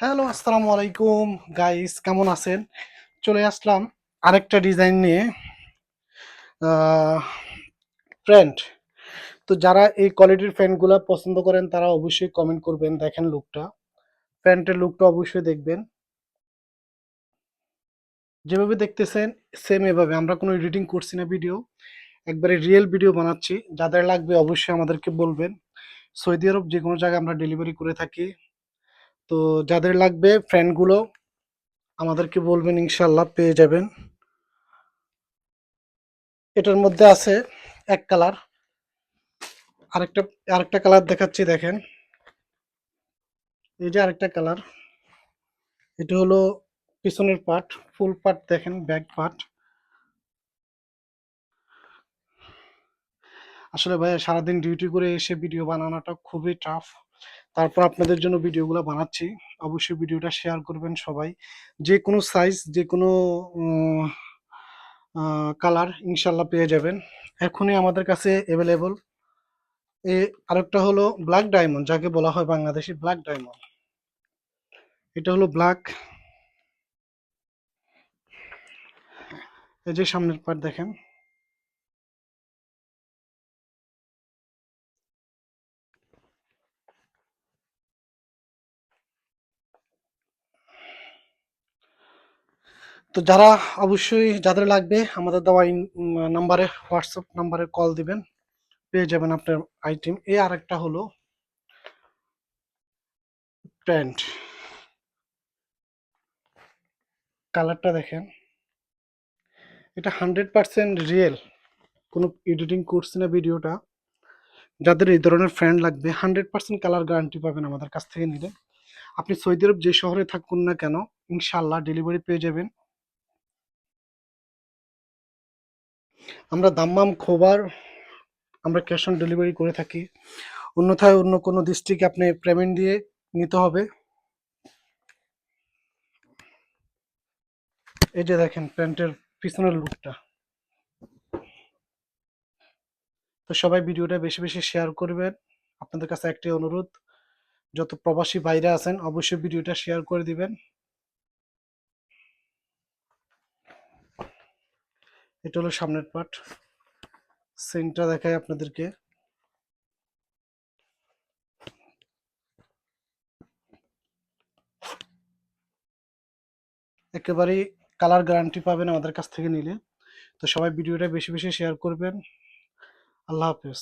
Hello, আসসালামু আলাইকুম guys, কেমন আছেন? চলে আসলাম আরেকটা ডিজাইন নিয়ে। ফ্রেন্ড, তো যারা এই কোয়ালিটির ফ্যানগুলো পছন্দ করেন তারা অবশ্যই কমেন্ট করবেন। দেখেন লুকটা, প্যান্টের লুকটা অবশ্যই দেখবেন। যেভাবে দেখতেছেন সেম এভাবে, আমরা কোনো এডিটিং করছি না, ভিডিও একবারে রিয়েল ভিডিও বানাচ্ছি। যাদের লাগবে অবশ্যই আমাদেরকে বলবেন। সৌদি আরব যে কোনো জায়গায় আমরা ডেলিভারি করে থাকি। তো যাদের লাগবে ফ্যানগুলো আমাদেরকে বলবেন, ইনশাল্লাহ পেয়ে যাবেন। এটার মধ্যে আছে এক কালার, আরেকটা আরেকটা কালার দেখাচ্ছি, দেখেন। এই যে আরেকটা কালার, এটা হলো পিছনের পার্ট, ফুল পার্ট দেখেন, ব্যাক পার্ট। আসলে ভাই সারাদিন ডিউটি করে এসে ভিডিও বানানোটা খুবই টাফ। তারপর আপনাদের জন্য ভিডিওগুলো বানাচ্ছি। অবশ্যই ভিডিওটা শেয়ার করবেন সবাই। যে কোনো সাইজ, যে কোনো কালার ইনশাল্লাহ পেয়ে যাবেন। এখনই আমাদের কাছে অ্যাভেলেবল। আরেকটা হলো ব্ল্যাক ডায়মন্ড, যাকে বলা হয় বাংলাদেশি ব্ল্যাক ডায়মন্ড। এটা হলো ব্ল্যাক। এই যে সামনের পার্ট দেখেন। তো যারা অবশ্যই যাদের লাগবে আমাদের দেওয়া নাম্বারে, হোয়াটসঅ্যাপ নাম্বারে কল দিবেন, পেয়ে যাবেন আপনার আইটেম। আরেকটা হলো প্যান্ট, কালারটা দেখেন। এটা 100% রিয়েল, কোনো এডিটিং করছি না ভিডিওটা। যাদের এই ধরনের ফ্রেন্ড লাগবে 100% কালার গ্যারান্টি পাবেন আমাদের কাছ থেকে নিলে। আপনি সৌদি আরব যে শহরে থাকুন না কেন, ইনশাল্লাহ ডেলিভারি পেয়ে যাবেন। আমরা দাম্মাম খোবার, আমরা ক্যাশ অন ডেলিভারি করে থাকি। অন্যথায় অন্য কোনো ডিস্ট্রিক্টে আপনি পেমেন্ট দিয়ে নিতে হবে। এই যে দেখেন প্যান্টের পিছনের লুকটা। তো সবাই ভিডিওটা বেশি বেশি শেয়ার করবেন। আপনাদের কাছে একটি অনুরোধ, যত প্রবাসী ভাইরা আছেন অবশ্যই ভিডিওটা শেয়ার করে দিবেন। এটা হলো সামনের পার্ট, সেন্টটা দেখাই আপনাদেরকে। একেবারেই কালার গ্যারান্টি পাবেন আমাদের কাছ থেকে নিলে। তো সবাই ভিডিওটা বেশি বেশি শেয়ার করবেন। আল্লাহ হাফেজ।